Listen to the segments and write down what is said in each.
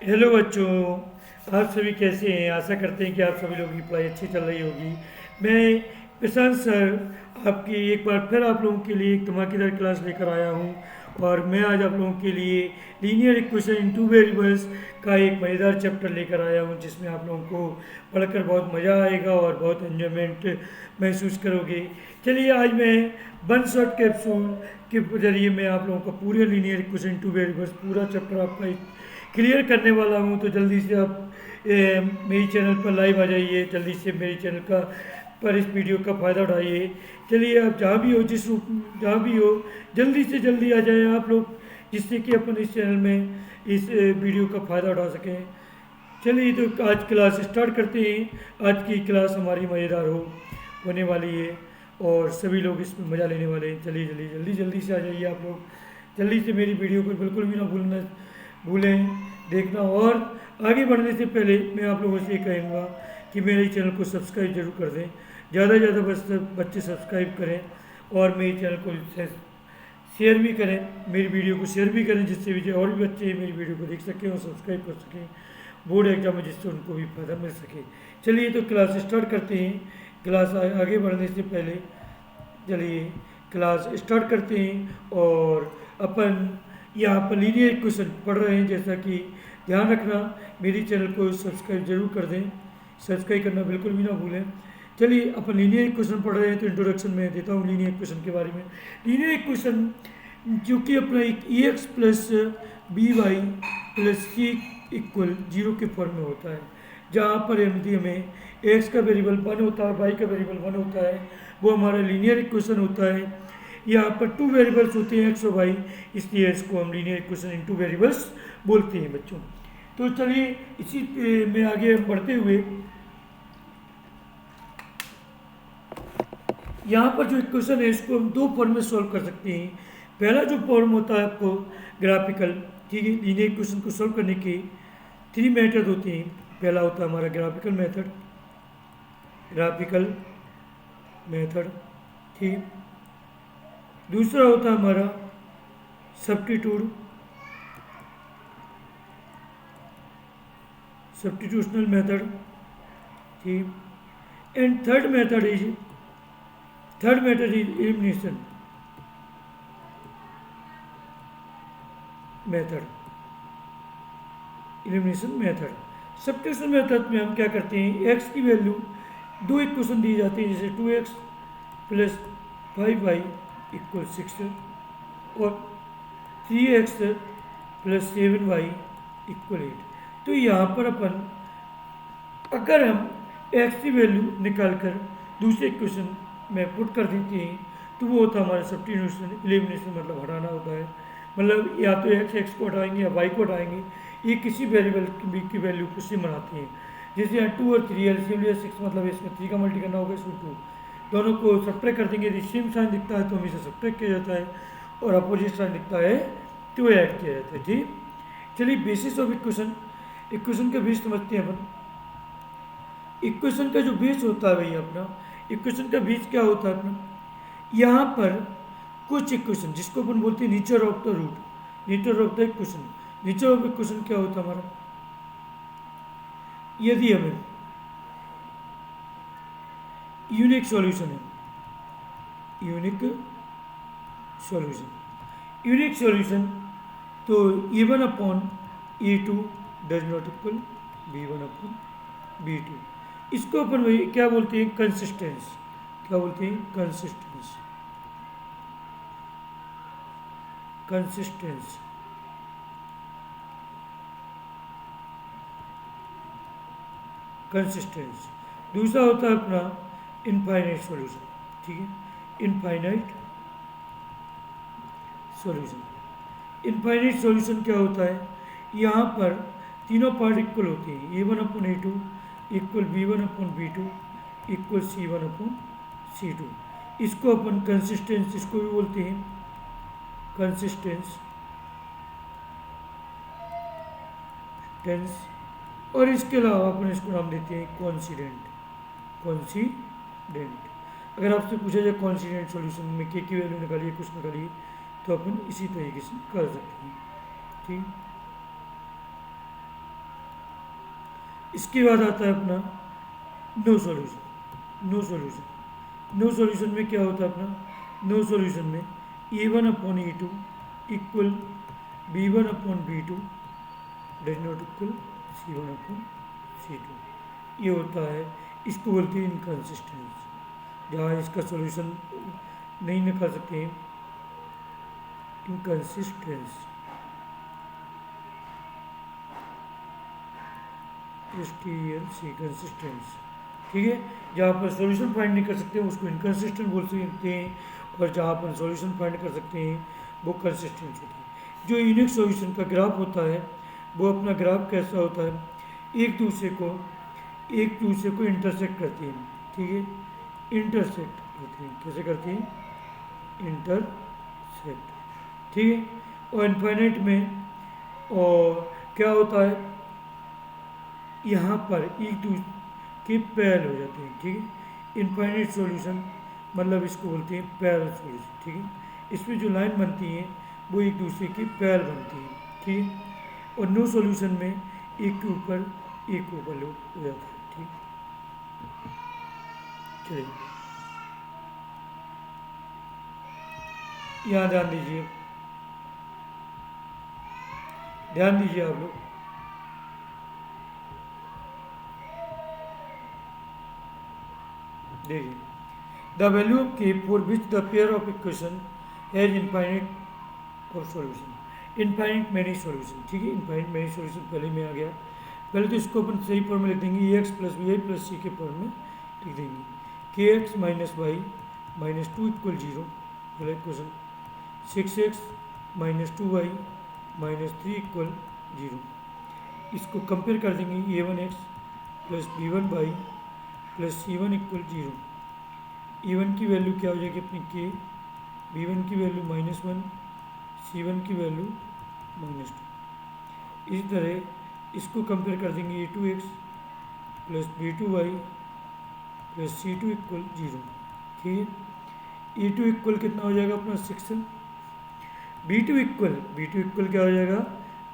Hello बच्चों, आप सभी कैसे हैं? आशा करते हैं कि आप सभी लोगों की पढ़ाई अच्छी चल रही होगी। मैं प्रशांत सर आपकी एक बार फिर आप लोगों के लिए एक धमाकेदार क्लास लेकर आया हूं। और मैं आज आप लोगों के लिए linear equation in two variables का एक मज़ेदार चैप्टर लेकर आया हूं, जिसमें आप लोगों को पढ़कर बहुत मज़ा आएगा और बहुत एंजॉयमेंट महसूस करोगे। चलिए, आज मैं वन शॉट कैप्सूल के जरिए मैं आप लोगों का पूरे linear equation in two variables पूरा चैप्टर आपका क्लियर करने वाला हूँ। तो जल्दी से आप मेरी चैनल पर लाइव आ जाइए, जल्दी से मेरी चैनल का पर इस वीडियो का फ़ायदा उठाइए। चलिए, आप जहाँ भी हो, जहाँ भी हो, जल्दी से जल्दी आ जाएं आप लोग, जिससे कि अपन इस चैनल में इस वीडियो का फ़ायदा उठा सकें। चलिए, तो आज क्लास स्टार्ट करते हैं। आज की क्लास हमारी मज़ेदार होने वाली है और सभी लोग इसमें मज़ा लेने वाले हैं। चलिए जल्दी से आ जाइए आप लोग। जल्दी से मेरी वीडियो को बिल्कुल भी ना भूलें देखना। और आगे बढ़ने से पहले मैं आप लोगों से ये कहूँगा कि मेरे चैनल को सब्सक्राइब जरूर कर दें। ज़्यादा से ज़्यादा बच्चे सब्सक्राइब करें और मेरे चैनल को शेयर भी करें, मेरी वीडियो को शेयर भी करें, जिससे भी और भी बच्चे मेरी वीडियो को देख सकें और सब्सक्राइब कर सकें बोर्ड एग्जाम में, जिससे उनको भी फ़ायदा मिल सके। चलिए, तो क्लास स्टार्ट करते हैं। क्लास आगे बढ़ने से पहले चलिए क्लास स्टार्ट करते हैं। और अपन यहाँ पर लीनियर इक्वेशन पढ़ रहे हैं, जैसा कि ध्यान रखना मेरी चैनल को सब्सक्राइब जरूर कर दें, सब्सक्राइब करना बिल्कुल भी ना भूलें। चलिए, अपन लीनियर इक्वेशन पढ़ रहे हैं, तो इंट्रोडक्शन में देता हूँ लीनियर इक्वेशन के बारे में। लीनियर इक्वेशन जो कि अपना एक E X plus B Y plus C equal zero के फॉर्म में होता है, जहाँ पर यदि हमें एक्स का वेरिएबल वन होता है, वाई का वेरिएबल वन होता है, वो हमारा लीनियर इक्वेशन होता है। यहाँ पर टू वेरिएबल्स होते हैं एक्स और वाई, इसलिए इसको हम linear equation in two variables बोलते हैं बच्चों। तो चलिए, इसी में आगे बढ़ते हुए यहाँ पर जो इक्वेशन है इसको हम दो फॉर्म में सॉल्व कर सकते हैं। पहला जो फॉर्म होता है आपको ग्राफिकल, ठीक है। लीनियर इक्वेशन को सॉल्व करने के थ्री मेथड होते हैं। पहला होता है हमारा ग्राफिकल मेथड, ठीक। दूसरा होता है हमारा सब्स्टिट्यूशनल मेथड, ठीक। And third method is elimination method. Substitution method में हम क्या करते हैं, एक्स की वैल्यू दो इक्वेशन दी जाती है, जैसे 2x प्लस 5y इक्वल 6 और 3x प्लस 7y इक्वल 8। तो यहाँ पर अपन अगर हम x की वैल्यू निकाल कर दूसरे इक्वेशन में पुट कर देते हैं, तो वो होता है हमारा सब्स्टिट्यूशन। एलिमिनेशन मतलब हटाना होता है, मतलब या तो एक्स को हटाएंगे या वाई को हटाएंगे, ये किसी वेरिएबल की वैल्यू को सेम बनाते हैं। जैसे यहाँ 2 और 3 एलसीएम लिया 6, मतलब इसमें 3 का मल्टी करना होगा, इसमें 2, दोनों को सब्ट्रैक्ट कर देंगे। यदि सेम साइन दिखता है तो हमेशा सब्ट्रैक्ट किया जाता है, और अपोजिट साइन दिखता है तो ऐड किया जाता है, ठीक। चलिए, बेसिस ऑफ इक्वेशन का बेस समझते हैं अपन। इक्वेशन का जो बेस होता है भैया अपना, इक्वेशन का बेस क्या होता है अपना, यहाँ पर कुछ इक्वेशन जिसको अपन बोलते हैं nature of the root, nature of the equation. Nature of equation क्या होता है हमारा, यदि हमें यूनिक सॉल्यूशन है, यूनिक सॉल्यूशन तो a1 upon a2 does not equal b1 upon b2। इसको अपन वही क्या बोलते हैं, कंसिस्टेंस। क्या बोलते हैं, कंसिस्टेंस। दूसरा होता है अपना इनफाइनाइट सॉल्यूशन, ठीक है। इनफाइनाइट सॉल्यूशन क्या होता है, यहाँ पर तीनों पार्ट इक्वल होते हैं, a1 upon a2 equal b1 upon b2 equal c1 upon c2। इसको अपन कंसिस्टेंस, इसको भी बोलते हैं कंसिस्टेंस। और इसके अलावा अपन इसको नाम देते हैं कॉन्सिडेंट। अगर आपसे पूछा जाए कॉन्सिडेंट सॉल्यूशन में के की वैल्यू निकालिए, कुछ निकालिए, तो अपन इसी तरीके से कर सकते हैं, ठीक। इसके बाद आता है अपना no solution. No solution, no solution में क्या होता है अपना, नो सॉल्यूशन में E1/E2 equal B1/B2 does not equal C1/C2। ये होता है, इसको बोलते हैं इनकन्सिस्टेंस। जहाँ इसका सॉल्यूशन नहीं निकाल सकते हैं, इनकन्सिस्टेंस, STLC कंसिस्टेंस, ठीक है। जहाँ पर सॉल्यूशन फाइंड नहीं कर सकते उसको इनकन्सिस्टेंट बोल सकते हैं, और जहाँ पर सॉल्यूशन फाइंड कर सकते हैं वो कंसिस्टेंट होती है। जो यूनिक सॉल्यूशन का ग्राफ होता है वो अपना ग्राफ कैसा होता है, एक दूसरे को इंटरसेक्ट करती हैं, ठीक है, इंटरसेक्ट करती हैं। कैसे करती हैं, इंटरसेक्ट, ठीक है। और इनफाइनाइट में और क्या होता है, यहाँ पर एक दूसरे के पैरेलल हो जाते हैं, ठीक है। इनफाइनाइट सॉल्यूशन मतलब इसको बोलते हैं पैरेलल सॉल्यूशन, ठीक है। इसमें जो लाइन बनती हैं वो एक दूसरे की पैरेलल बनती है, ठीक है। और नो सॉल्यूशन में एक के ऊपर एक ओवरलोड हो जाता है, ठीक। चलिए यहाँ ध्यान दीजिए, ध्यान दीजिए आप लोग। देखिए, द वैल्यू ऑफ के for which the pair of equation has infinite of solution, infinite many solution, ठीक है। इनफाइनाइट मैनी सॉल्यूशन पहले में आ गया। पहले तो इसको अपन सही फॉर्म में लिख देंगे, AX + BI + C के फॉर्म में लिख देंगे। KX - Y - 2 = 0, पहला इक्वेशन। 6X - 2Y - 3 = 0। इसको कंपेयर कर देंगे, A1X + B1Y + C1 = 0। A1 की वैल्यू क्या हो जाएगी अपनी K, B1 की वैल्यू -1, C1 की वैल्यू -2। इसी तरह इसको कंपेयर कर देंगे, A2X + B2Y + C2 = 0, ठीक है। A2 इक्वल कितना हो जाएगा अपना 6, B2 इक्वल क्या हो जाएगा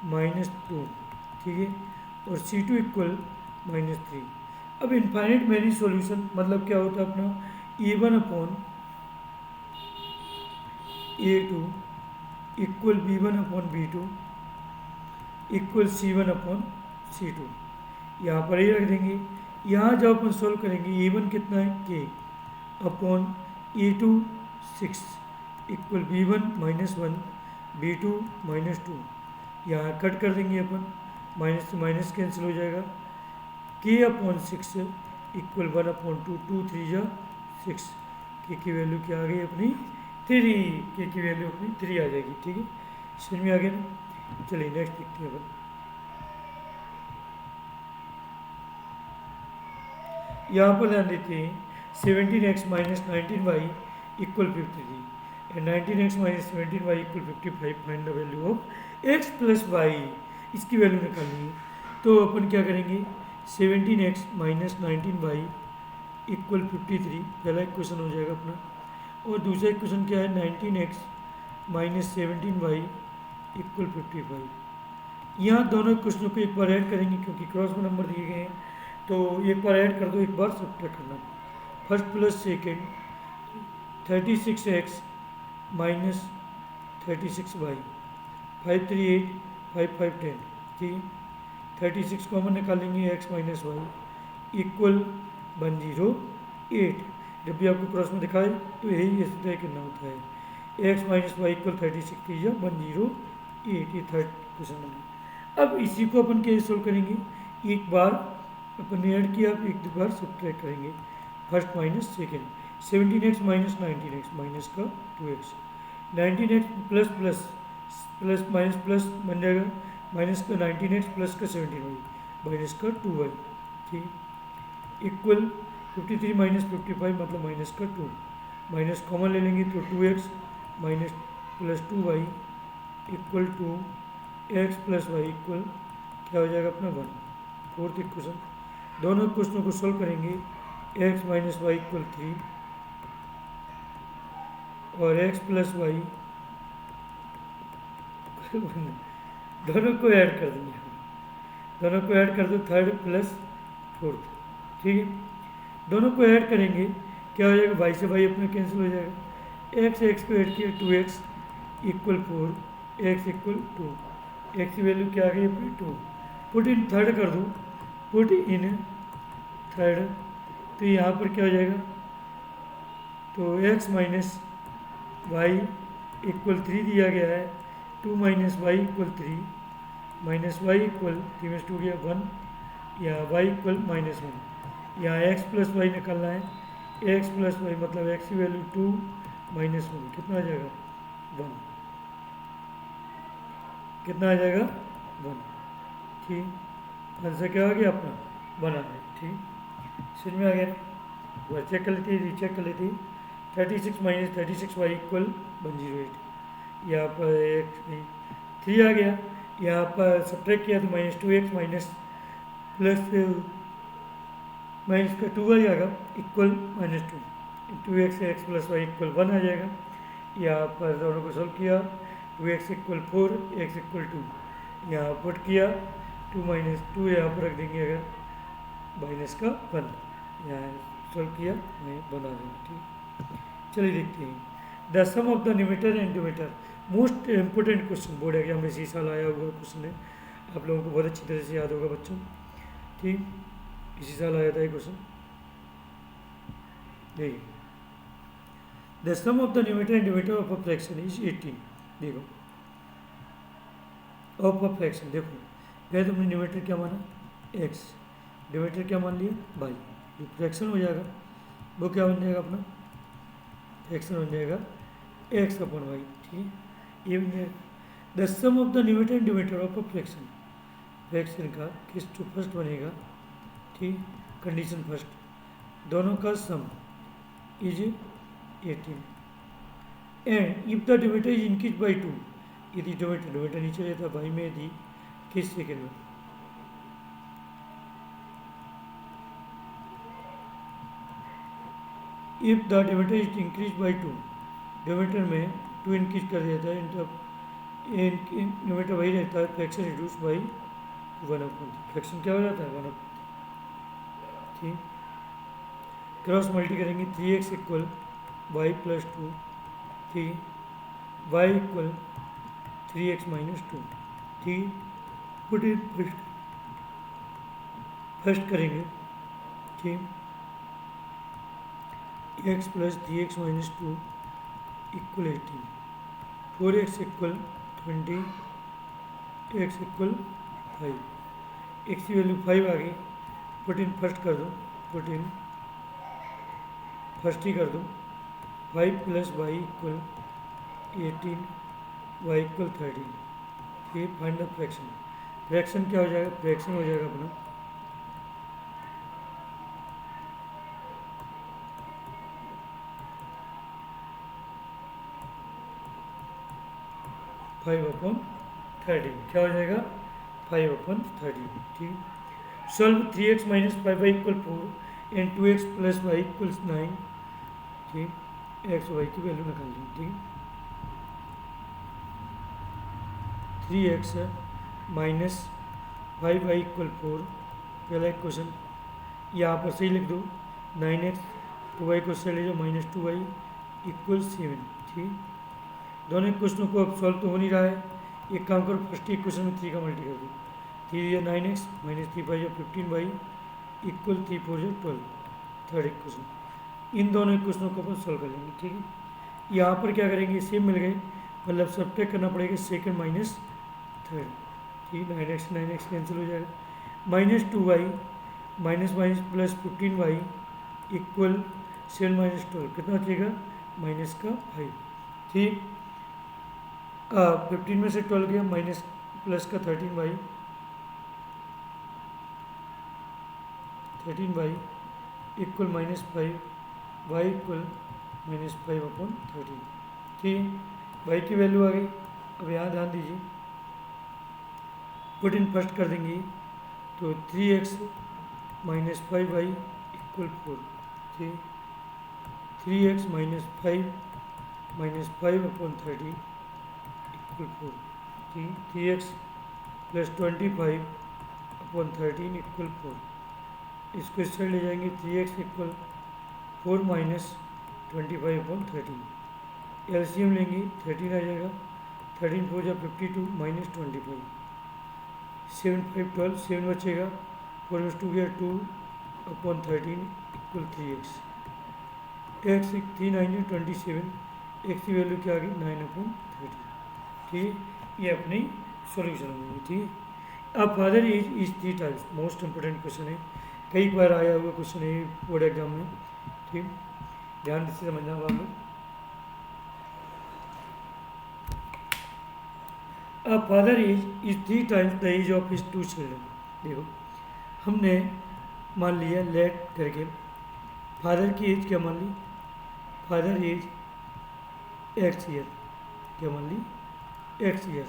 -2, ठीक है। और C2 इक्वल -3। अब इनफाइनाइट मैनी सॉल्यूशन मतलब क्या होता है अपना, A1/A2 equal B1/B2 equal C1/C2। यहाँ पर ये रख देंगे। यहाँ जब अपन सोल्व करेंगे, A1 कितना है K/A2 6 इक्वल B1 -1 B2 -2। यहाँ कट कर देंगे अपन, माइनस से माइनस कैंसिल हो जाएगा। K/6 इक्वल 1/2, 2 3 जा 6। K की वैल्यू क्या आ गई अपनी 3, K की वैल्यू अपनी 3 आ जाएगी, ठीक है। समझ में आ गया ना। चलिए नेक्स्ट देखते हैं अपन। यहाँ पर ध्यान देते हैं, 17x - 19y = 53 and 19x - 17y = 55। Find the value of x + y, इसकी वैल्यू निकालनी है। तो अपन क्या करेंगे, 17x - 19y = 53, पहला इक्वेशन हो जाएगा अपना। और दूसरा इक्वेशन क्या है, 19x - 17y = 55। यहाँ दोनों इक्वेशनों को एक बार ऐड करेंगे क्योंकि क्रॉस में नंबर दिए गए हैं, तो एक बार ऐड कर दो, एक बार सब्ट्रैक्ट करना। First plus second, 36x - 36y 5 3 8 5 5 10, ठीक है। 36 कॉमन निकालेंगे, x - y इक्वल 108। जब भी आपको क्रॉस में दिखाए तो यही इस तरह करना होता है, x - y = 36 कीजिए 108। ये थर्ड क्वेश्चन नंबर। अब इसी को अपन कैसे सोल्व करेंगे, एक बार अपन ने ऐड किया, एक बार सब्ट्रैक्ट करेंगे, first minus second. 17x - 19x minus का 2x, 19x plus plus plus minus plus बन जाएगा, माइनस का 19x प्लस का 17y माइनस का 2y, ठीक। इक्वल 53 - 55 मतलब माइनस का 2, माइनस कॉमन ले लेंगे तो 2x minus plus 2y equal to x + y equal क्या हो जाएगा अपना 1। फोर्थ इक्वेशन, दोनों इक्वेशनों को सोल्व करेंगे, x - y = 3 और x + y दोनों को ऐड कर देंगे, दोनों को ऐड कर दो, थर्ड प्लस फोर्थ। ठीक है, दोनों को ऐड करेंगे, क्या हो जाएगा, वाई से वाई अपना कैंसिल हो जाएगा, एक्स एक्स को ऐड किया 2x equal 4, x equal 2, x की वैल्यू क्या आ गई अपनी 2, पुट इन थर्ड कर दूँ, पुट इन थर्ड, तो यहाँ पर क्या हो जाएगा, तो x माइनस वाई इक्वल 3 दिया गया है, 2 minus Y equal 3, minus Y equal 3 में 2 गया 1, या वाई इक्वल -1, यहाँ एक्स प्लस वाई निकालना है, एक्स प्लस वाई मतलब एक्स की वैल्यू 2 -1 कितना आ जाएगा 1, कितना आ जाएगा 1। ठीक, आंसर क्या आ गया अपना 1 आ गया। ठीक, समझ में आ गया, वह चेक कर लेती, रीचेक कर लेती, 36 माइनस 36 वाई इक्वल 108, यहाँ पर एक 3 आ गया, यहाँ पर सब्ट्रैक्ट किया तो -2x माइनस प्लस माइनस का 2 आ जाएगा equal -2, 2x X plus Y equal 1 आ जाएगा, यहाँ पर दोनों को सोल्व किया, 2x इक्वल 4, x इक्वल 2, यहाँ पुट किया 2 माइनस 2 यहाँ पर रख देंगे, अगर माइनस का 1, यहाँ सोल्व किया मैं बना दूँगा। ठीक, चलिए देखते हैं, the sum of the numerator and denominator, most important question, board exam में इसी साल आया हुआ क्वेश्चन है, आप लोगों को बहुत अच्छी तरह से याद होगा बच्चों। ठीक, इसी साल आया था ये क्वेश्चन, देखिए, the sum of the numerator and denominator of a fraction is 18, देखो ऑफ अ फ्रैक्शन, देखो पहले तुमने न्यूमेटर क्या माना x, डिनोमिनेटर क्या मान लिया बाई, जो फ्रैक्शन हो जाएगा वो क्या बन जाएगा अपना, फ्रैक्शन बन जाएगा x अपॉन वाई। ठीक, ये बन जाएगा, the sum of the numerator and denominator of a fraction, fraction का किस जो फर्स्ट बनेगा, ठीक, कंडीशन फर्स्ट, दोनों का सम is 18, and if the denominator is increase by 2, यदि डिनोमिनेटर नीचे रहता बाई में, यदि किस सेकेंड में, if the denominator is increase by 2, denominator में 2 इंक्रीज कर दिया था, डिनोमिनेटर वही रहता है, फ्रैक्शन रिड्यूस बाई 1/3, फ्रैक्शन क्या हो जाता है 1/3। ठीक, क्रॉस मल्टी करेंगे, 3x इक्वल वाई प्लस 2, ठीक, वाई इक्वल 3x माइनस 2, ठीक, पुट इन फर्स्ट करेंगे, ठीक, x plus 3x minus 2 equal 18, 4x equal 20, x equal 5, x की वैल्यू 5 आ गई, पुट इन फर्स्ट कर दो, पुट इन फर्स्ट ही कर दो, 5 plus Y equal 18, Y equal 13, फिर फाइंड द फ्रैक्शन, फ्रैक्शन क्या हो जाएगा, फ्रैक्शन हो जाएगा अपना 5/13, क्या हो जाएगा 5/13। ठीक, solve 3x minus 5y equal 4 and 2x plus Y equal 9, ठीक, एक्स वाई की वैल्यू निकाल दी। ठीक, 3x माइनस 5y इक्वल 4, पहला एक क्वेश्चन यहाँ पर सही लिख दो, 9x 2y को से ले जाओ -2y इक्वल 7। ठीक, दोनों क्वेश्चनों को अब सॉल्व तो हो नहीं रहा है, एक काम करो, फर्स्ट एक क्वेश्चन में 3 का मल्टी कर दो, 3 या 9x माइनस 3 या 15y इक्वल 3 4 या 12, थर्ड एक क्वेश्चन, इन दोनों क्वेश्चनों को अपन सॉल्व कर लेंगे। ठीक है, यहाँ पर क्या करेंगे, सेम मिल गए, मतलब सब्ट्रैक्ट करना पड़ेगा सेकंड माइनस थर्ड। ठीक, 9x कैंसिल हो जाएगा, -2y minus minus plus 15y equal 7 minus 12, कितना बचेगा माइनस का 5। ठीक, 15 में से 12 गया, माइनस प्लस का 13y इक्वल -5, y इक्वल -5/13। ठीक, y की वैल्यू आ गई, अब यहाँ ध्यान दीजिए, पुट इन फर्स्ट कर देंगे तो 3x माइनस 5y इक्वल 4। ठीक, 3x माइनस 5 माइनस 5/13 इक्वल 4। ठीक, 3x प्लस 25/13 इक्वल 4। इसको इस साइड ले जाएंगे, 3x इक्वल 4 माइनस 25/13। एलसीएम लेंगे 13 आ जाएगा, 13 4 जा 52 माइनस 25, 7 5 12, 7 बचेगा, 4 में 2 गया 2/13 इक्वल 3x। एक्स 3 9 27, एक्स की वैल्यू क्या आ गई 9/13। ठीक है, ये अपनी सॉल्यूशन होगी। ठीक है, अब father is 3 times, most important question है, कई बार आया हुआ क्वेश्चन है बोर्ड एग्जाम में। ठीक, ध्यान से समझना बात लोग। अब father is 3 times the age of his 2 children. देखो हमने मान लिया लेट करके फादर की एज क्या मान ली, फादर एज एक्स ईयर, क्या मान ली एक्स ईयर।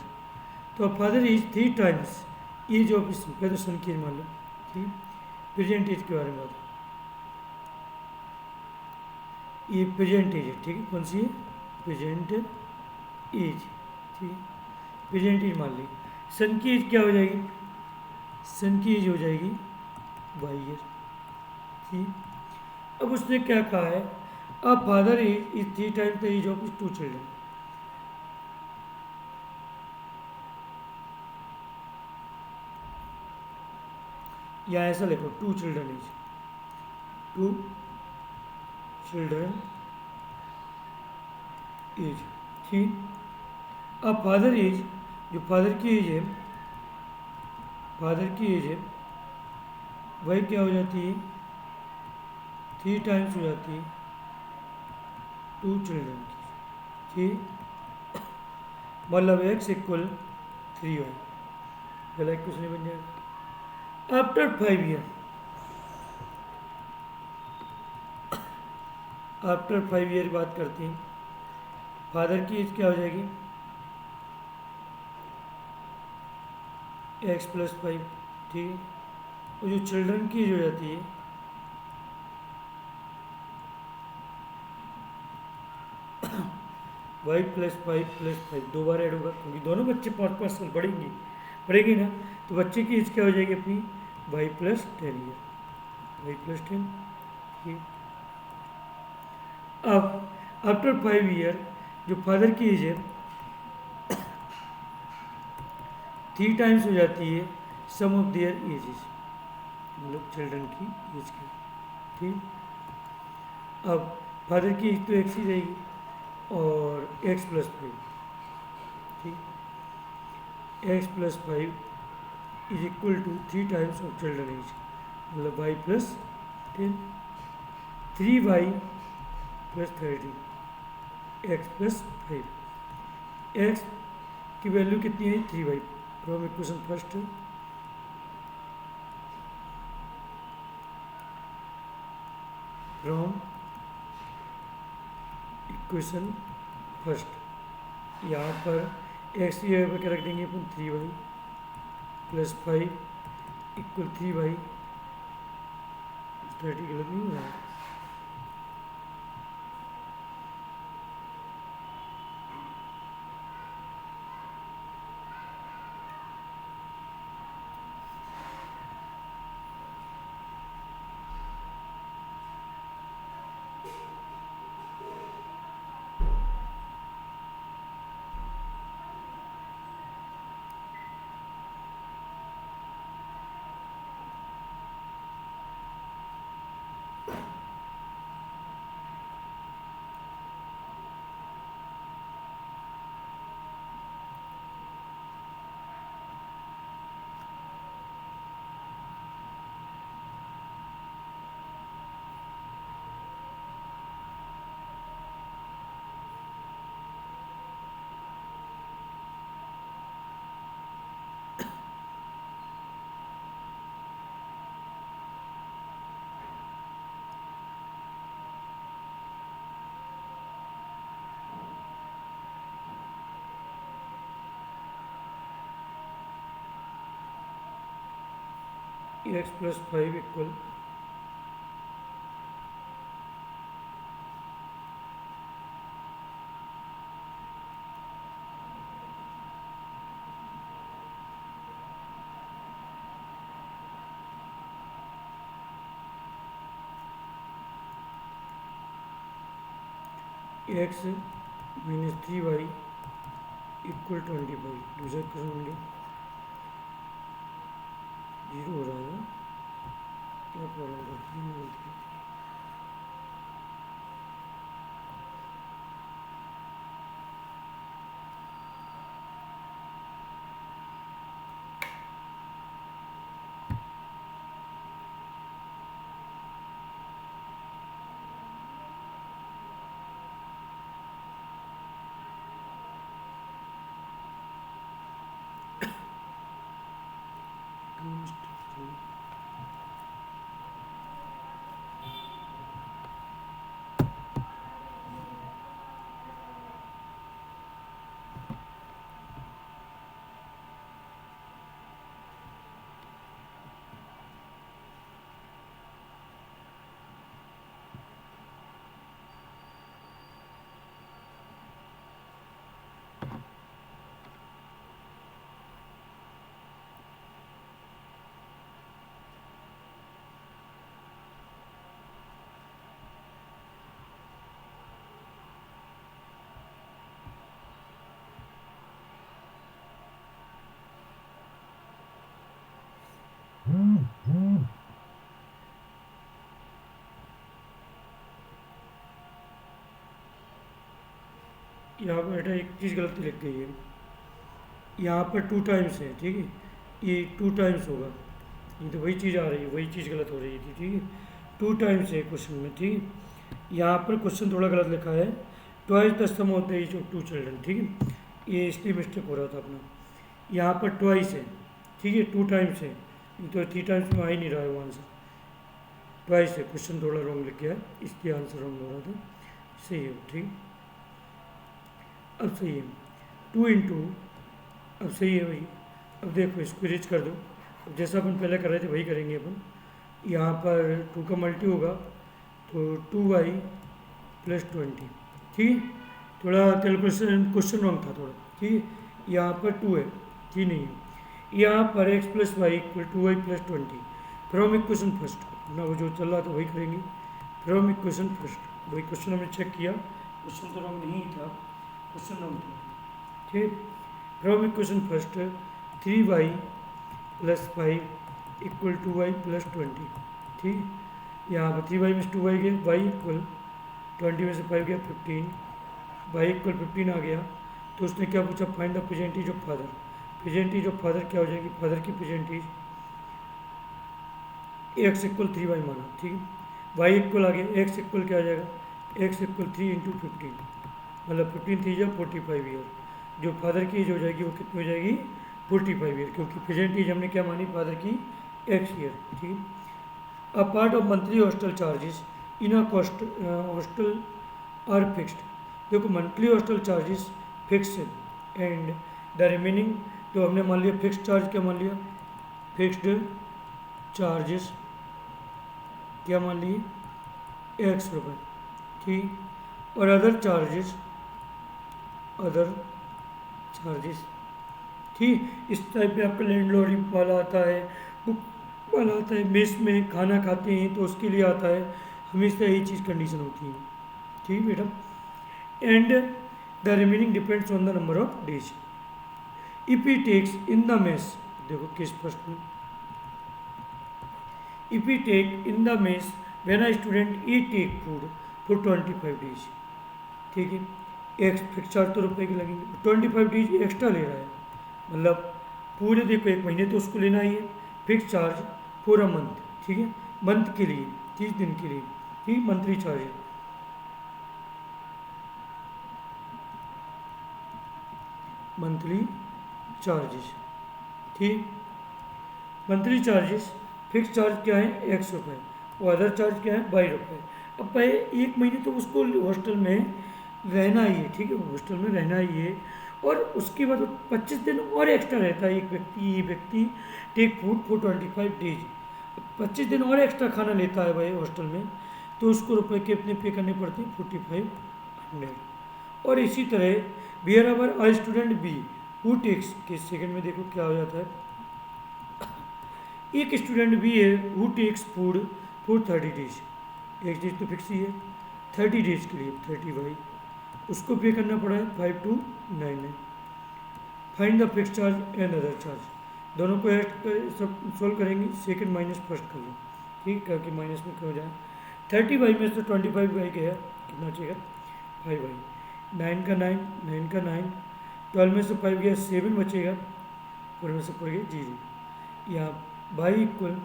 तो father age 3 times age of his, पहले सन की एज मान लो। ठीक, प्रेजेंट एज के बारे में बात, ये प्रेजेंट एज है। ठीक है, कौन सी है प्रेजेंट एज। ठीक, प्रेजेंट एज मान ली। सन की एज क्या हो जाएगी, सन की एज हो जाएगी वाई ईयर। ठीक, अब उसने क्या कहा है, अब father is 3 times the age of his 2 children. या ऐसा लिखो 2 चिल्ड्रन एज, 2 चिल्ड्रन एज। ठीक, अब फादर एज, जो फादर की एज है, फादर की एज है वही क्या हो जाती है 3 टाइम्स हो जाती है 2 चिल्ड्रन की। ठीक, मतलब एक्स इक्वल 3y, पहला क्वेश्चन बन जाएगा। आफ्टर 5 ईयर, आफ्टर 5 ईयर बात करते हैं, फादर की एज क्या हो जाएगी x + 5। ठीक है, और जो चिल्ड्रन की एज हो जाती है y + 5 + 5, 2 बार ऐड होगा क्योंकि दोनों बच्चे 5 साल बढ़ेंगे, बढ़ेंगे ना, तो बच्चे की एज क्या हो जाएगी अपनी y + 10 ईयर, y + 10। ठीक, अब आफ्टर 5 ईयर जो फादर की एज है 3 टाइम्स हो जाती है सम ऑफ देयर एजेस, मतलब चिल्ड्रन की एज की। ठीक, अब फादर की एज तो एक्स ही रहेगी और x + 5। ठीक, x + 5 is equal to 3 times of children age, मतलब y + 10, 3y + 30, x + 5। x की वैल्यू कितनी है 3y, from equation first, from equation first, यहाँ पर एक्स की जगह पर क्या रख देंगे अपन 3y + 5 इक्वल 3y, 30 गलत नहीं हो रहा है। x + 5 equal x minus 3y equal 25। दूसरा क्वेश्चन बन गया, जीरो हो रहा है क्या प्रॉब्लम करती है। यहाँ पर बेटा एक चीज़ गलती लग गई है, यहाँ पर 2 टाइम्स है, ठीक है, ये 2 टाइम्स होगा, ये तो वही चीज़ आ रही है, वही चीज़ गलत हो रही थी, ठीक है। 2 टाइम्स है क्वेश्चन में, ठीक है। यहाँ पर क्वेश्चन थोड़ा गलत लिखा है, twice the sum of the age of 2 children, ठीक है, ये इसलिए मिस्टेक हो रहा था अपना। यहाँ पर ट्वाइस है, ठीक है, 2 टाइम्स है, तो 3 टाइम्स में आ ही नहीं रहा है वो आंसर, ट्वाइस है, क्वेश्चन थोड़ा रॉन्ग लिख गया है, इसलिए आंसर रॉन्ग हो रहा था, सही है, ठीक। अब सही है, 2 इंटू, अब सही है भाई। अब देखो इसको रीच कर दो, अब जैसा अपन पहले कर रहे थे वही करेंगे अपन। यहाँ पर 2 का मल्टी होगा तो 2y प्लस 20, ठीक है। थोड़ा कैलकुलेशन क्वेश्चन रॉन्ग था थोड़ा, ठीक है। यहाँ पर 2 है, ठीक नहीं है। यहाँ पर x plus Y equal 2y plus 20 from equation first, अपना वो जो चल रहा था वही करेंगे, फ्रॉम इक्वेशन फर्स्ट। वही क्वेश्चन हमने चेक किया, क्वेश्चन तो रॉन्ग नहीं था, क्वेश्चन रॉन्ग था, ठीक। From equation first 3y plus 5 equal 2y plus 20, ठीक। यहाँ पर 3y में से 2y गया, y इक्वल 20 में से 5 गया 15, y इक्वल 15 आ गया। तो उसने क्या पूछा, find the percentage of father. Percentage of father क्या हो जाएगी, फादर की प्रेजेंटेज x इक्वल 3y माना, ठीक है। y इक्वल आ गया, x इक्वल क्या आ जाएगा, x इक्वल 3 इंटू 15, मतलब 15 3 जा 45 ईयर। जो फादर की एज हो जाएगी वो कितनी हो जाएगी, 45 ईयर, क्योंकि प्रेजेंट एज हमने क्या मानी फादर की, x ईयर, ठीक है। A part of monthly hostel charges in a hostel are fixed. देखो मंथली हॉस्टल चार्जेस फिक्स है एंड द रिमेनिंग, तो हमने मान लिया फिक्स्ड चार्ज, क्या मान लिया, फिक्स्ड चार्जेस क्या मान लिए, x रुपये, ठीक। और अदर चार्जेस, अदर चार्जेस, ठीक। इस टाइप में आपका लैंडलॉर्ड वाला आता है, बुक वाला आता है, मेस में खाना खाते हैं तो उसके लिए आता है, हमेशा यही चीज़ कंडीशन होती है, ठीक बेटा। And the remaining depends on the number of days. If he takes in the mess, देखो किस प्रश्न, if we take in the mess when a student eat take food for 25 days, ठीक है, एक फिक्स चार्ज तो रुपये के लगेंगे, 25 डेज एक्स्ट्रा ले रहा है, मतलब पूरे देखो 1 महीने तो उसको लेना ही है, fix charge for a month, ठीक है, मंथ के लिए 30 दिन के लिए, ठीक, मंथली चार्ज है, मंथली चार्जेस, ठीक। मंथली चार्जेस फिक्स चार्ज क्या है, x रुपये, और अदर चार्ज क्या है, 22 रुपये। अब भाई 1 महीने तो उसको हॉस्टल में रहना ही है, ठीक है, हॉस्टल में रहना ही है, और उसके बाद 25 दिन और एक्स्ट्रा रहता है। एक व्यक्ति, ये व्यक्ति टेक फूड फॉर 25 डेज, 25 दिन और एक्स्ट्रा खाना लेता है भाई हॉस्टल में, तो उसको रुपये कितने पे करने पड़ते हैं, 4500। और इसी तरह bear our I student B who takes के सेकंड में देखो क्या हो जाता है, एक स्टूडेंट भी है who takes food for 30 days, एक चीज़ तो फिक्स ही है 30 डेज के लिए, 30 बाई उसको पे करना पड़ा है 5299। Find the fix charge and other charge. दोनों को ऐड कर सब सोल्व करेंगे, सेकंड माइनस फर्स्ट कर लो, ठीक, क्योंकि माइनस में क्यों जाए। 30 में से 25 गया, कितना बचेगा 5 9 का 9, 9 का 9, 12 में से 5 गया 7 बचेगा, 4 में से 4 गया 0। यहाँ बाई इक्वल,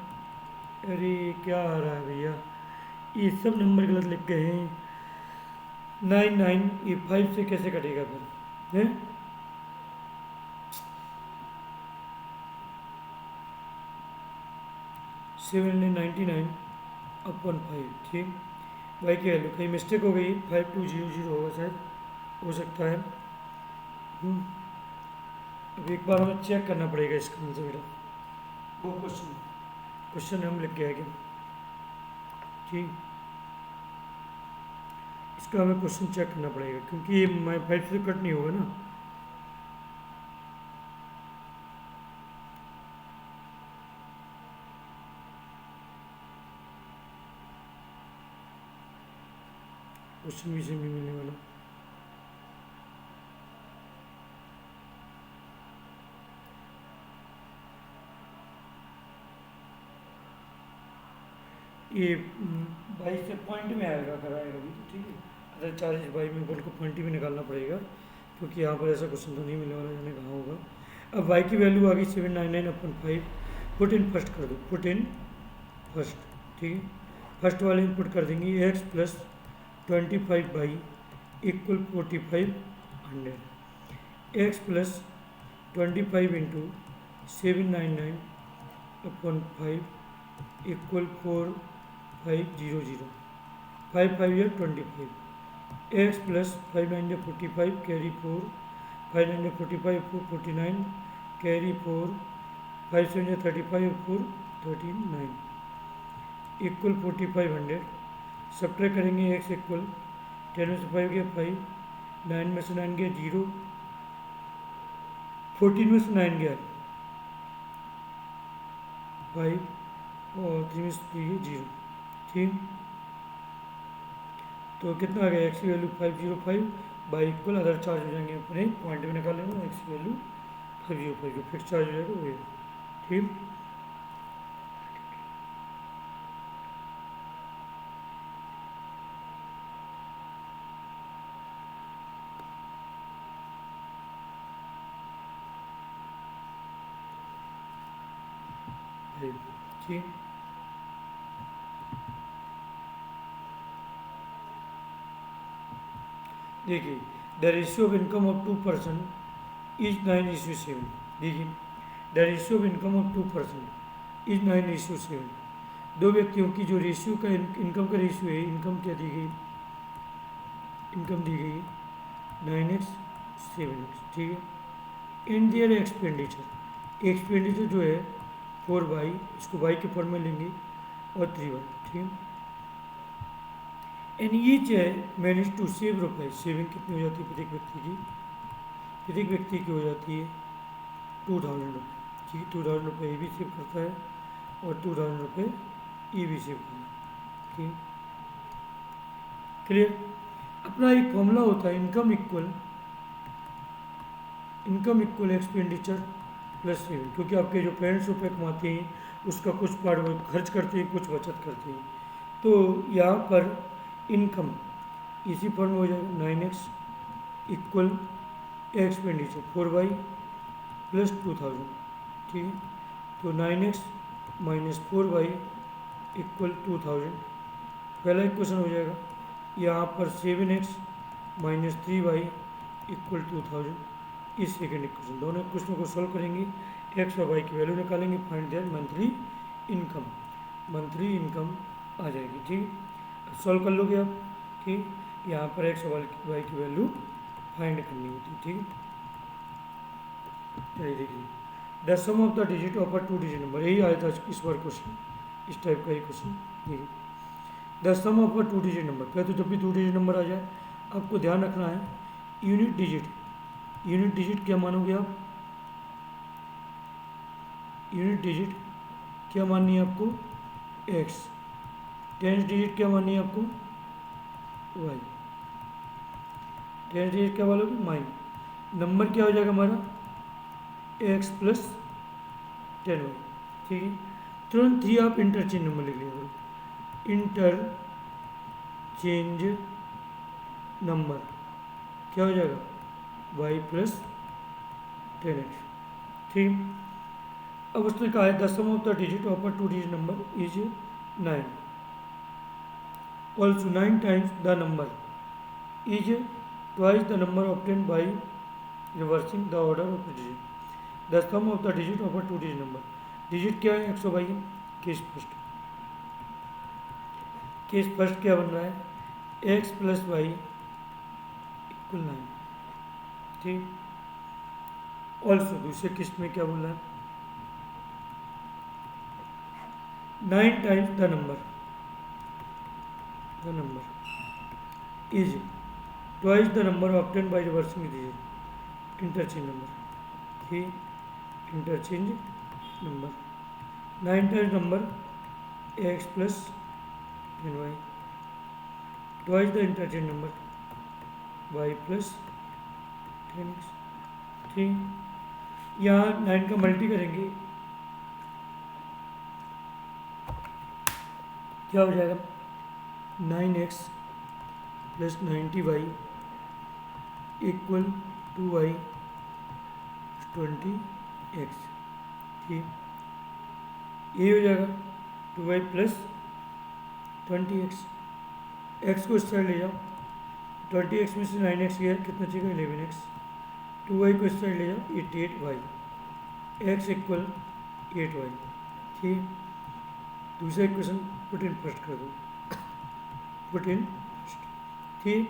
अरे क्या आ रहा है भैया, ये सब नंबर गलत लिख गए हैं। 9 9 ये 5 से कैसे कटेगा फिर है? $799 अपॉन 5, ठीक। वाई की वैल्यू कहीं मिस्टेक हो गई, 5200 होगा शायद, हो सकता है। अब एक बार हमें चेक करना पड़ेगा इसका आंसर बेटा, वो क्वेश्चन हम लिख के आए क्या, ठीक। इसका हमें क्वेश्चन चेक करना पड़ेगा क्योंकि ये 5 से कट नहीं होगा ना। क्वेश्चन भी सेम नहीं मिलने वाला। ये 22 से पॉइंट में आएगा, कराएगा भी तो ठीक है। अगर 40 बाई में बोल को पॉइंट भी निकालना पड़ेगा क्योंकि यहाँ पर ऐसा क्वेश्चन तो नहीं मिलने वाला, जाने कहाँ होगा। अब वाई की वैल्यू आ गई 799 अपॉन 5, पुट इन फर्स्ट कर दो, पुट इन फर्स्ट, ठीक है। फर्स्ट वाले इनपुट कर देंगे x plus 25 by equal 4500, x plus 25 into 799 upon 5 equal 4500, 5 5 या 25, x plus 5 9 45 carry 4, 5 9 45 4 49 carry 4, 5 7 35 4 39 equal 4500। Subtract करेंगे एक्स इक्वल 10 में से 5 गया 5, 9 में से 9 गया 0, 14 में से 9 गया 5 और 3 में से 3 गया 0, ठीक। तो कितना आ गया, एक्स की value 505 by equal other charge हो जाएंगे अपने पॉइंट में निकाल लेंगे, एक्स की वैल्यू 505 जो फिक्स चार्ज हो जाएगा वो, ठीक। ठीक, देखिए the ratio of income of 2 person is 9:7। देखिए the ratio of income of 2 person is 9:7। दो व्यक्तियों की जो रेशियो का इनकम का रेशियो है, इनकम क्या दी गई, इनकम दी गई 9x 7x, ठीक है। इन दियर एक्सपेंडिचर, एक्सपेंडिचर जो है 4y, इसको y के फॉर्म में लेंगे और 3y, ठीक। एंड ईच है मैनेज टू सेव रुपए, सेविंग कितनी हो जाती है प्रत्येक व्यक्ति की, प्रत्येक व्यक्ति की हो जाती है 2000 रुपये, ठीक है। 2000 रुपये ये भी सेव करता है और 2000 रुपये ये भी सेव करता है, ठीक। क्लियर। अपना एक फॉर्मूला होता है income equal expenditure plus saving, क्योंकि आपके जो पेरेंट्स रुपये कमाते हैं उसका कुछ पार्ट वो खर्च करते हैं, कुछ बचत करते हैं। तो यहाँ पर इनकम इसी फॉर्म में हो जाएगा 9x equal expenditure 4y plus 2000, ठीक है। तो 9x माइनस 4y इक्वल 2000, पहला इक्वेशन हो जाएगा। यहाँ पर 7x माइनस 3y इक्वल 2000, इस सेकेंड इक्वेशन, दोनों इक्वेशनों को सॉल्व करेंगे, एक्स और वाई की वैल्यू निकालेंगे, find their monthly income, monthly income आ जाएगी, ठीक। सॉल्व कर लोगे आप, ठीक। यहाँ पर एक्स और वाई की वैल्यू फाइंड करनी होती है, ठीक। यही देखिए the sum of the digit of a 2 digit number, यही आया था इस बार क्वेश्चन, इस टाइप का ही क्वेश्चन। देखिए the sum of a 2 digit number, पहले तो जब भी 2 डिजिट नंबर आ जाए आपको ध्यान रखना है यूनिट डिजिट, यूनिट डिजिट क्या मानोगे आप, यूनिट डिजिट क्या माननी है आपको x, टेंस डिजिट क्या माननी है आपको y। 10 डिजिट क्या बोलोगे माइन, नंबर क्या हो जाएगा हमारा x प्लस 10y, ठीक है। तुरंत ही आप इंटरचेंज नंबर लिख लिया करो, इंटरचेंज नंबर क्या हो जाएगा y प्लस 10x, ठीक। अब उसने कहा है the sum of the digit of a 2 digit number is 9, also 9 times the number is twice the number obtained by reversing the order of the digit, the sum of the digit of a 2 digit number, digit क्या है 100 by है, case first, case first क्या बन रहा है x plus Y equal 9, ठीक। Also दूसरे case में क्या बोल रहा है 9 times the number is twice the number obtained by reversing digit, interchange number, ठीक। Interchange number 9 times number x plus 10y, twice the interchange number y plus 10x, ठीक। यहाँ 9 का मल्टी करेंगे क्या हो जाएगा 9x plus 90y equal 2y 20x, ठीक। ये हो जाएगा 2y प्लस 20x, x को इस साइड ले जाओ, 20x में से 9x गया कितना चाहिए 11x, 2y को इस साइड ले जाओ 88y, x इक्वल 8y, ठीक। दूसरा इक्वेशन पुट इन फर्स्ट कर दो, पुट इन फर्स्ट, ठीक।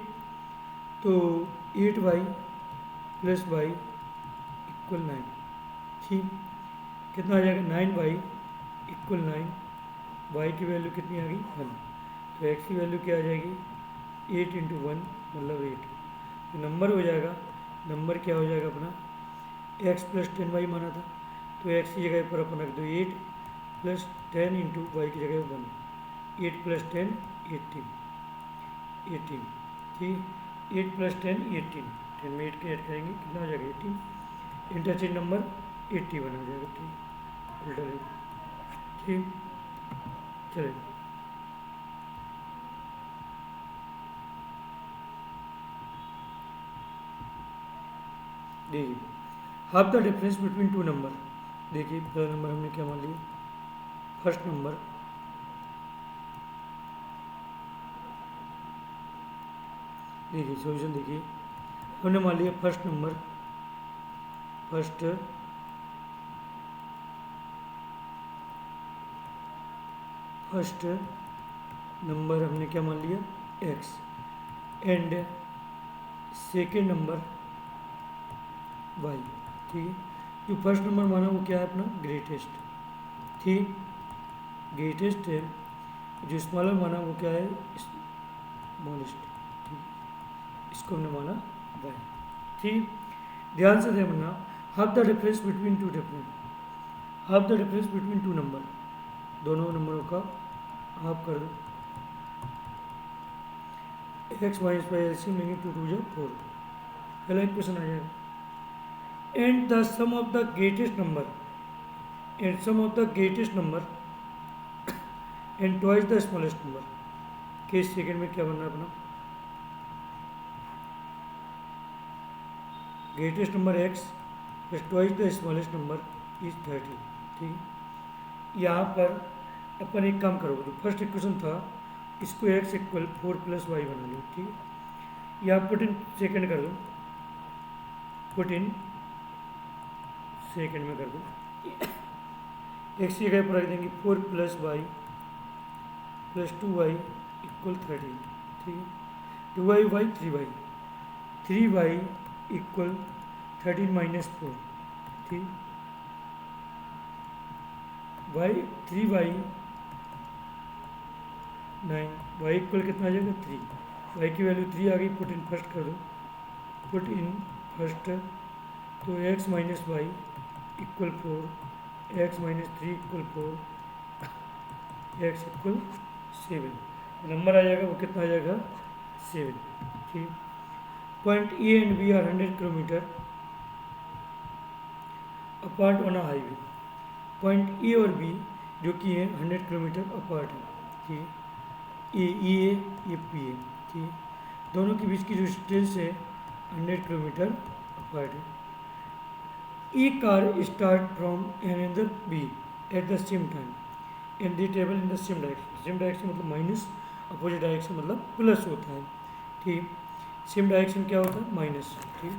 तो 8y प्लस y इक्वल 9, ठीक। कितना आ जाएगा 9y इक्वल 9, y की वैल्यू कितनी आ गई 1, तो x की वैल्यू क्या आ जाएगी 8 इंटू 1 मतलब 8, तो नंबर हो जाएगा, नंबर क्या हो जाएगा अपना x प्लस 10y माना था, तो x की जगह पर अपन रख दो 8 प्लस 10 इंटू वाई की जगह 1, 8 प्लस 10 18, ठीक। 8 प्लस 10 18, 10 में 8 के ऐड करेंगे कितना हो जाएगा 18, इंटरचेंज नंबर 81 हो जाएगा, ठीक। उल्टा ले, ठीक। चलिए देखिए half the difference between two number, देखिए पहला नंबर हमने क्या मान लिया फर्स्ट नंबर, देखिए सॉल्यूशन देखिए हमने मान लिया फर्स्ट नंबर, फर्स्ट नंबर हमने क्या मान लिया x, and second number y, ठीक है। जो फर्स्ट नंबर माना वो क्या है अपना ग्रेटेस्ट, ठीक। ग्रेटेस्ट है, जो स्मॉलर माना वो क्या है स्मॉलेस्ट, इसको हमने माना y, ठीक। ध्यान से देखना half the difference between two different, half the difference between two number, दोनों नंबरों का हाफ कर दो, x माइनस वाई एलसीएम लेंगे 2 2 जा 4, पहला एक क्वेश्चन आ जाएगा, and the sum of the greatest number, and sum of the greatest number and twice the smallest number, case second में क्या बनना है अपना greatest number x plus twice the smallest number is 30, ठीक। यहाँ पर अपन एक काम करोगे, जो फर्स्ट इक्वेशन था इसको x इक्वल 4 प्लस वाई बना लो, ठीक। यहाँ पुट इन सेकेंड कर दो, पुट इन सेकेंड में कर दो, x की जगह पर रख देंगे 4 plus Y plus 2y equal 30, ठीक है। 2y by 3y, 3y equal 13 minus 4, ठीक। वाई 3y 9, y इक्वल कितना आ जाएगा 3, y की वैल्यू 3 आ गई, पुट इन फर्स्ट कर दो, पुट इन फर्स्ट, तो x minus Y equal 4, x minus 3 equal 4, x equal 7, number आ जाएगा वो कितना आ जाएगा 7, ठीक। Point A and B are 100 kilometre apart on a highway. Point A और बी जो कि है 100 किलोमीटर अपार्ट है, ठीक है, ये पी है, ठीक है, दोनों के बीच की जो डिस्टेंस है 100 किलोमीटर अपार्ट है। A car start from another B at the same time and they travel in the same direction मतलब माइनस, अपोजिट डायरेक्शन मतलब प्लस होता है, ठीक। सेम डायरेक्शन क्या होता है? माइनस, ठीक।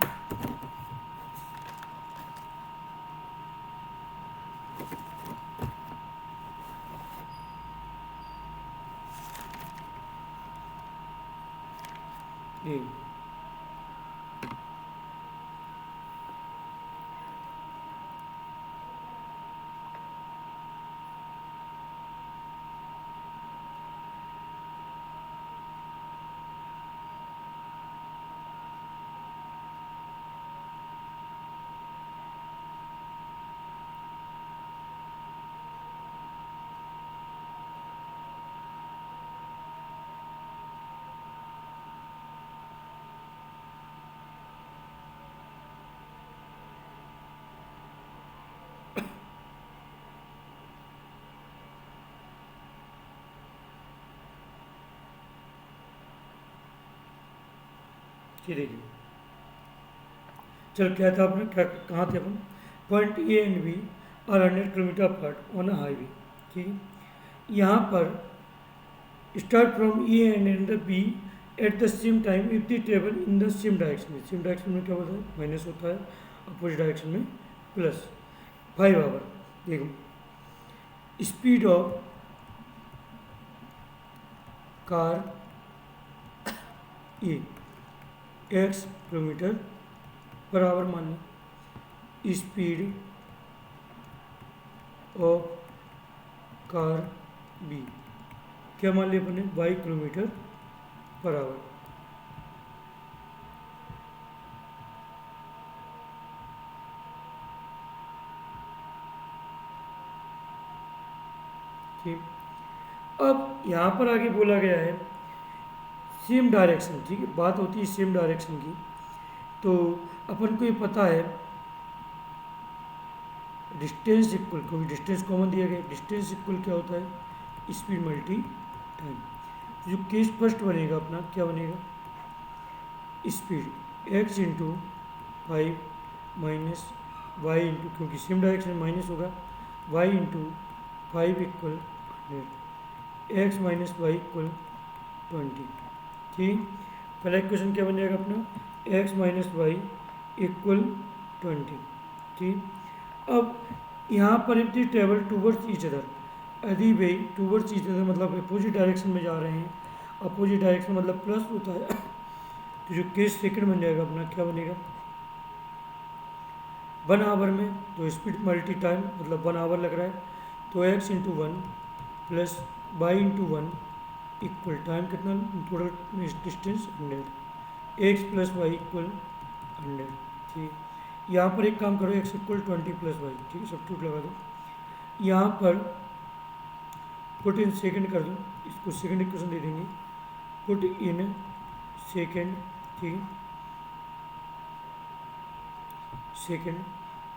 ये देखिए, चलो क्या था अपने, क्या कहाँ थे अपन? Point A and B are 100 kilometre apart on a highway, ठीक है। यहाँ पर start from A and and the B at the same time if the travel in the same direction में क्या होता है? माइनस होता है, अपोजिट डायरेक्शन में प्लस। 5 आवर, देखो speed of car A x kilometre per hour मान लें, स्पीड ऑफ कार बी क्या मान लिया अपने? y kilometre per our. ठीक, अब यहाँ पर आगे बोला गया है सेम डायरेक्शन, ठीक है, बात होती है सेम डायरेक्शन की। तो अपन को ये पता है डिस्टेंस इक्वल, क्योंकि डिस्टेंस कॉमन दिया गया, डिस्टेंस इक्वल क्या होता है? Speed multi time. जो केस फर्स्ट बनेगा अपना क्या बनेगा? Speed x into 5 minus Y into, क्योंकि सेम डायरेक्शन माइनस होगा, y into 5 equal 100, X minus Y equal 20, ठीक। पहला इक्वेशन क्या बन जाएगा अपना? x माइनस वाई इक्वल 20, ठीक। अब यहाँ पर if the travel towards each other, यदि वे टूवर्ड्स ईच अदर मतलब अपोजिट डायरेक्शन में जा रहे हैं, अपोजिट डायरेक्शन मतलब प्लस होता है, तो जो केस सेकंड बन जाएगा अपना क्या बनेगा? 1 आवर में तो स्पीड मल्टी टाइम मतलब 1 आवर लग रहा है, तो x into 1 plus y into 1 equal time कितना? Total distance 100, x plus Y equal 100, ठीक। यहाँ पर एक काम करो, एक्स इक्वल 20 प्लस वाई, ठीक है, सब्स्टिट्यूट लगा दो। यहाँ पर पुट इन सेकंड कर दो, इसको सेकंड इक्वेशन दे देंगे, पुट इन सेकंड, ठीक, सेकंड,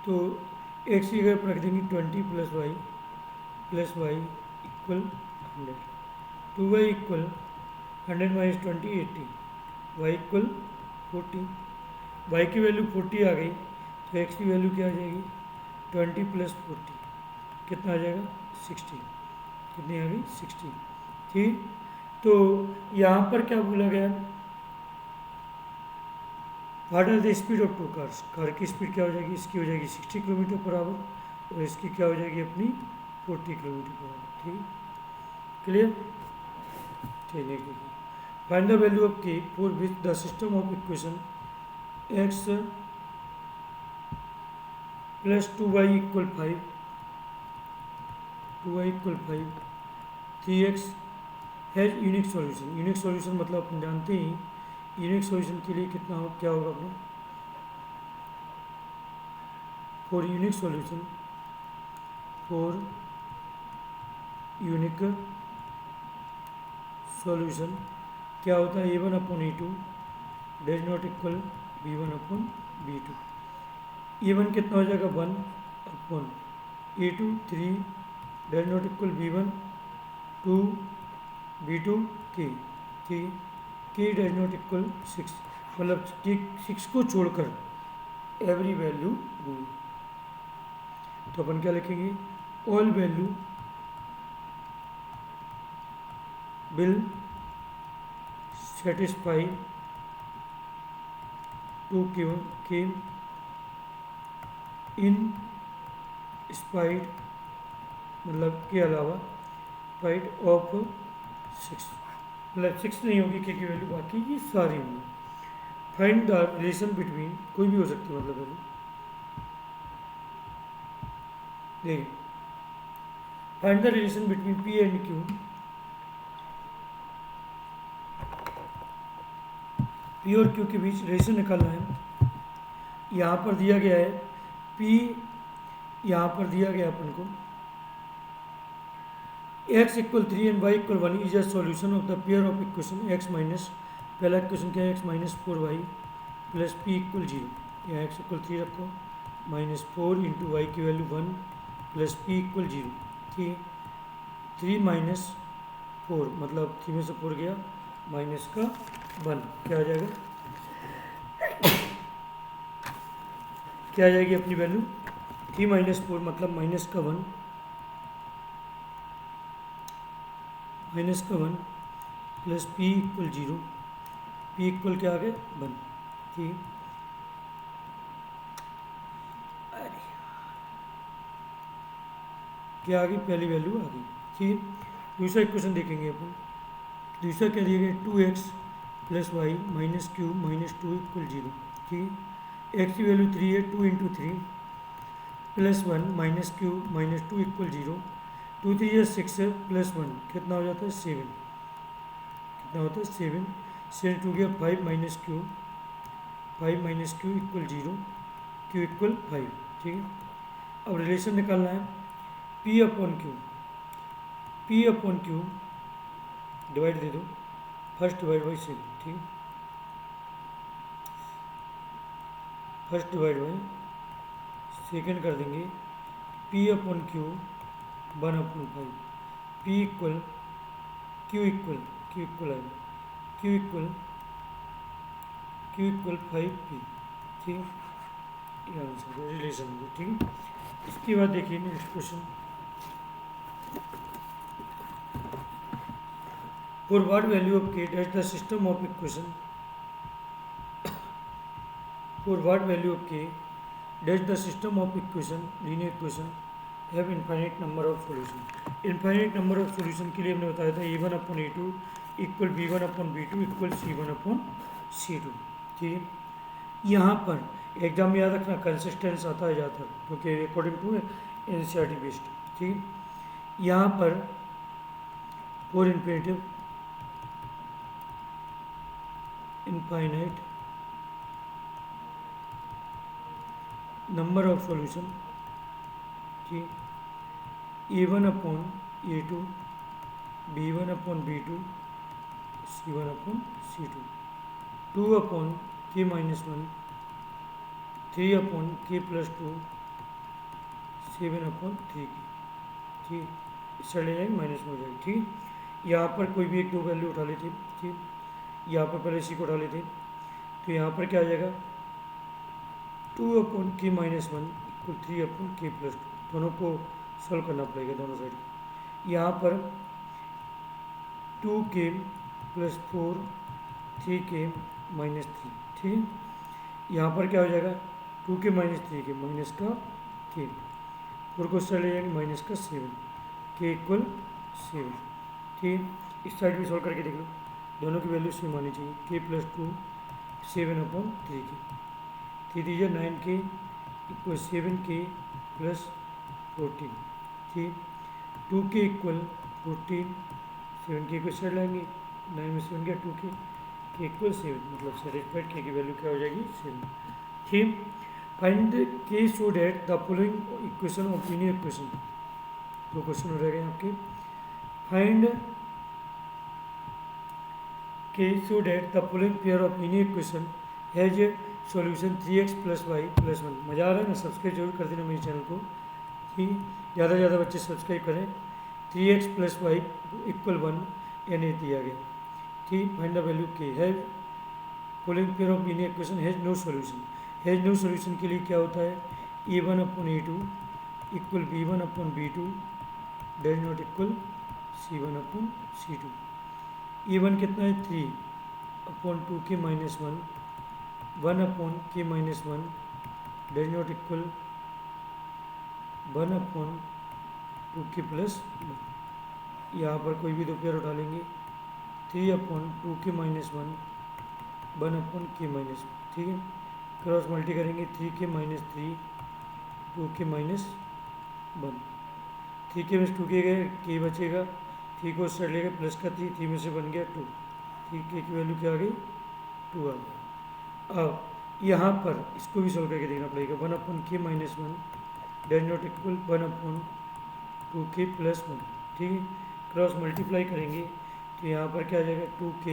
तो एक्स की जगह पर रख देंगे 20 plus Y equal 100, 2y equal 100 minus 20 80, y equal 40, y की वैल्यू 40 आ गई, तो x की वैल्यू क्या आ जाएगी? 20 प्लस 40 कितना आ जाएगा? 60, कितनी आ गई? 60, ठीक। तो यहाँ पर क्या बोला गया? What are the speed of two cars, car की स्पीड क्या हो जाएगी? इसकी हो जाएगी 60 किलोमीटर पर आवर और इसकी क्या हो जाएगी अपनी? 40 किलोमीटर पर आवर, ठीक, क्लियर? ठीक, find the value of k for which the system of equation x plus 2y equal 5, 2y equal 5, 3x has unique solution. Unique solution मतलब अपन जानते ही यूनिक सॉल्यूशन के लिए कितना हो, क्या होगा अपना? For unique solution, for unique solution क्या होता है? A1 upon A2 does not equal B1 upon B2। A1 कितना हो जाएगा 1 upon A2 3 does not equal B1 2 B2 K does not equal 6, मतलब K 6 को छोड़कर एवरी वैल्यू रूल। तो अपन क्या लिखेंगे, all value will satisfy to K in spite, मतलब के अलावा स्पाइट ऑफ 6, मतलब 6 नहीं होगी के की वैल्यू, बाकी ये सारी होंगी। फाइंड द रिलेशन बिटवीन, कोई भी हो सकती है मतलब वैल्यू, देखिए find the relation between P and Q, P और Q के बीच रिलेशन निकालना है। यहाँ पर दिया गया है P, यहाँ पर दिया गया अपन को x equal 3 and y equal 1 is a solution of the pair of equation x minus, पहला इक्वेशन क्या है, x minus 4y plus p equal 0, यहाँ x इक्वल 3 रखो, माइनस 4 इंटू वाई की वैल्यू 1 प्लस p इक्वल 0, ठीक है। 3 minus 4 मतलब 3 में से 4 गया, माइनस का 1, क्या आ जाएगा, क्या आ जाएगी अपनी वैल्यू 3 माइनस 4 मतलब माइनस का 1, माइनस का 1 plus p equal 0, p equal क्या आ गया 1, ठीक। अरे क्या आ गई, पहली वैल्यू आ गई, ठीक। दूसरा इक्वेशन देखेंगे अपन, दूसरा क्या दिया गया 2x plus Y minus Q minus 2 equal 0, ठीक। एक्स की वैल्यू 3 है, 2 into 3 plus 1 minus Q minus 2 equal 0, 2 3 या 6 है प्लस 1 कितना हो जाता है 7, कितना होता है 7, 7 टू गया 5 minus Q, 5 minus Q equal 0, Q equal 5, ठीक है। अब रिलेशन निकालना है P upon Q, P upon Q divide दे दो, फर्स्ट डिवाइड बाई सेकेंड, ठीक, फर्स्ट डिवाइड बाई सेकेंड कर देंगे, P upon Q 1 upon 5, P equal Q equal आएगा क्यू इक्वल 5P, ठीक, ये आंसर है रिलेशन को, ठीक। इसके बाद देखिए next question, for what value of k does the system of equation, for what value of k does the system of equation linear equation have infinite number of solution. Infinite number of solution के लिए हमने बताया था a1 upon a2 equal b1 upon b2 equal c1 upon c2, ठीक। यहाँ पर exam में याद रखना कंसिस्टेंस आता है ज़्यादातर, क्योंकि अकॉर्डिंग टू NCERT बेस्ड, ठीक। यहाँ पर for infinitive infinite number of solution, ठीक, a1 upon a2 b1 upon b2 c1 upon c2, 2 upon k minus 1, 3 upon k plus 2, 7 upon 3k, ठीक, इससे ले जाएंगे माइनस में हो जाएगी, ठीक। यहाँ पर कोई भी एक दो वैल्यू उठा लेते, ठीक, यहाँ पर पहले इसी को उठा लेते, तो यहाँ पर क्या आ जाएगा 2 upon k minus 1 equal 3 upon k plus 2, दोनों को सॉल्व करना पड़ेगा दोनों साइड। यहाँ पर 2k प्लस 4 3k माइनस 3, ठीक। यहाँ पर क्या हो जाएगा 2k माइनस 3k माइनस का k, और को ले जाएंगे माइनस का 7, k इक्वल 7, ठीक। इस साइड भी सॉल्व करके देख लो, दोनों की वैल्यू सेम आनी चाहिए, k प्लस 2 7 अपॉन 3k, 3 दीजिए 9k इक्वल 7k प्लस 14, ठीक। 2k इक्वल 14, 7k को साइड लाएंगे, 9 में 7 गया 2k, k इक्वल 7, मतलब सेटिस्फाइड k की वैल्यू क्या हो जाएगी 7, ठीक। Find k so that the following equation of linear equation, दो क्वेश्चन हो रहे हैं आपके। फाइंड कि so that the following pair of linear equation has a solution 3x plus y plus 1। मज़ा आ रहा है ना? सब्सक्राइब जरूर कर देना मेरे चैनल को कि ज़्यादा से ज़्यादा बच्चे सब्सक्राइब करें। 3x plus y इक्वल 1 यानी दिया गया। ठीक, फाइंड द वैल्यू के है following pair of linear equation has no solution. Has no solution के लिए क्या होता है? a1 upon a2 equal b1 upon b2 does not equal c1 upon c2। a1 कितना है? 3 upon 2k minus 1 upon k minus 1 does not equal 1 upon 2k plus 1। यहाँ पर कोई भी दो पेयर उठा लेंगे। 3 upon 2k minus 1 upon k minus 1। ठीक है, क्रॉस मल्टी करेंगे 3k minus 3 2k minus 1। 3k में 2k गए, k बचेगा, 3 को साइड लेगा प्लस का 3 में से बन गया 2। 3k की वैल्यू क्या आ गई? 2 आ गई। अब यहाँ पर इसको भी सॉल्व करके देखना पड़ेगा। 1 upon k minus 1 does not equal 1 upon 2k plus 1। ठीक है, क्रॉस मल्टीप्लाई करेंगे तो यहाँ पर क्या आ जाएगा? 2k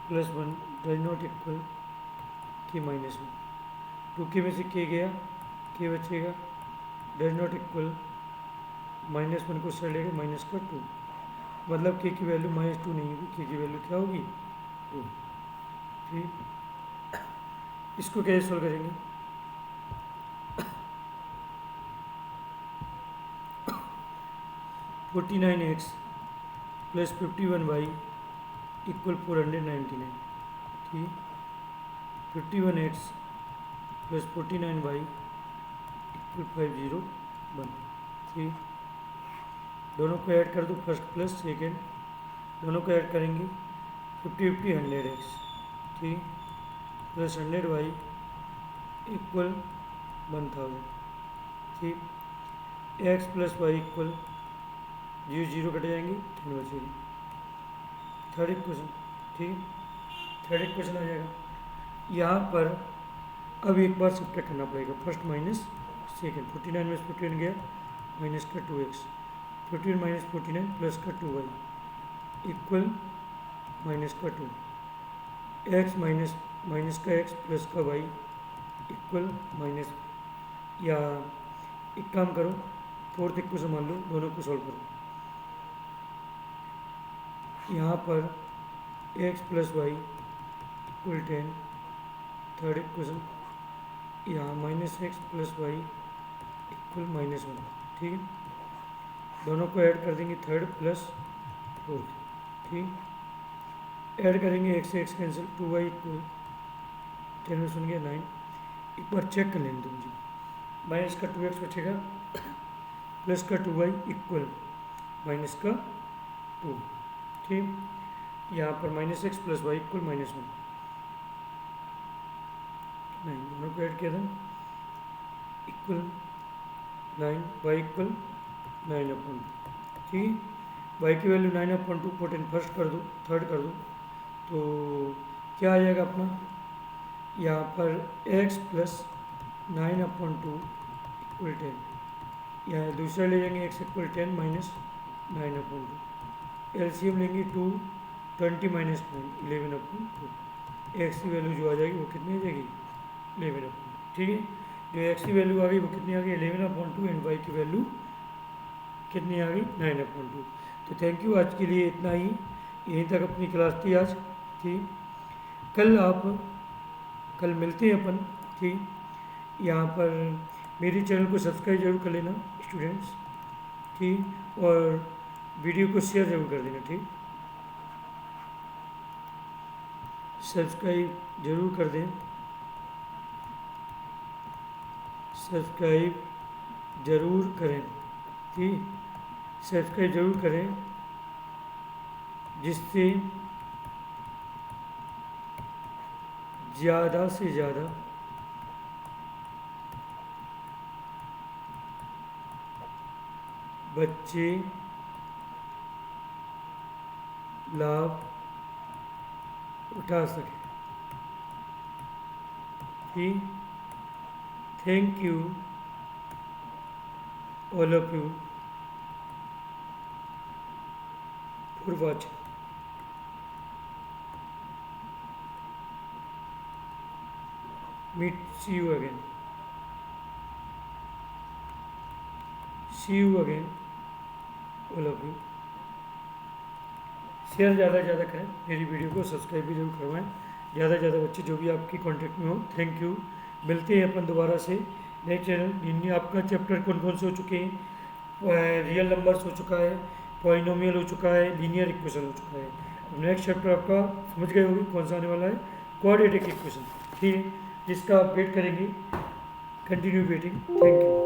plus 1 does not equal k minus 1। 2k में से k गया, k बचेगा, डज नॉट इक्वल माइनस 1 को साइड लेगा माइनस का 2। मतलब k की वैल्यू माइनस 2 नहीं होगी, k की वैल्यू क्या होगी? 2। ठीक, इसको कैसे सॉल्व करेंगे? (49x plus 51y equal 499। ठीक, 51x प्लस 49y इक्वल 501। ठीक, दोनों को ऐड कर दो, फर्स्ट प्लस सेकेंड, दोनों को ऐड करेंगे 50 100x। ठीक, प्लस 100y इक्वल 1000। ठीक, x plus Y equal 0 cut जाएंगे, 10 बचेगी। Third equation. ठीक, थर्ड इक्वेशन आ जाएगा। यहाँ पर अब एक बार सब्ट्रैक्ट करना पड़ेगा, फर्स्ट माइनस सेकेंड। 49 में 51 गया, माइनस का 2x, 51 माइनस 49 प्लस का 2y इक्वल माइनस का 2। x माइनस का x प्लस का y इक्वल माइनस। या एक काम करो, फोर्थ इक्वेशन मान लो, दोनों को सॉल्व करो। यहाँ पर x plus Y equal 10। Third equation, यहाँ minus x plus Y equal minus 1। ठीक है, दोनों को ऐड कर देंगे, थर्ड प्लस फोर्थ। ठीक, ऐड करेंगे, एक्स से एक्स कैंसिल, 2y इक्वल 10 में सुन गया 9। एक बार चेक कर लेंगे तुम जी। माइनस का 2x बचेगा प्लस का 2y इक्वल माइनस का 2। ठीक, यहाँ पर minus x plus Y equal minus 1। नहीं, दोनों को ऐड किया था, इक्वल 9, वाई इक्वल 9/2। ठीक, वाई की वैल्यू 9/2 पोटेन फर्स्ट कर दो, थर्ड कर दो, तो क्या आ जाएगा अपना? यहाँ पर x प्लस 9/2 इक्वल 10। यहाँ दूसरा ले जाएंगे x इक्वल 10 माइनस 9/2। एलसीएम लेंगे 2, 20 माइनस 9 11/2। एक्स की वैल्यू जो आ जाएगी वो कितनी आ जाएगी? 11/2। ठीक है, जो एक्स की वैल्यू आ गई वो कितनी आ गई? 11/2। एंड वाई की वैल्यू कितनी आ गई? 9/2। तो थैंक यू, आज के लिए इतना ही। यहीं तक अपनी क्लास थी आज। ठीक, कल मिलते हैं अपन। ठीक, यहाँ पर मेरे चैनल को सब्सक्राइब जरूर कर लेना स्टूडेंट्स। ठीक, और वीडियो को शेयर जरूर कर देना। ठीक, सब्सक्राइब जरूर कर दें, सब्सक्राइब जरूर करें। ठीक, सब्सक्राइब जरूर करें, जिससे ज़्यादा से ज़्यादा बच्चे लाभ उठा सकें। ठीक, thank you all of you for watching. Meet see you again, see you again all of you. Share ज़्यादा से ज़्यादा करें मेरी वीडियो को, सब्सक्राइब भी जरूर करवाएं, ज़्यादा से ज़्यादा बच्चे जो भी आपकी कांटेक्ट में हो। थैंक यू, मिलते हैं अपन दोबारा से नेक्स्ट चैनल। आपका चैप्टर कौन कौन से हो चुके हैं? रियल नंबर्स हो चुका है, पॉलिनोमियल हो चुका है, लीनियर इक्वेशन हो चुका है। अब नेक्स्ट चैप्टर आपका समझ गए होंगे कौन सा आने वाला है, क्वाड्रेटिक इक्वेशन, ठीक है, जिसका आप वेट करेंगे, कंटिन्यू वेटिंग। Thank you.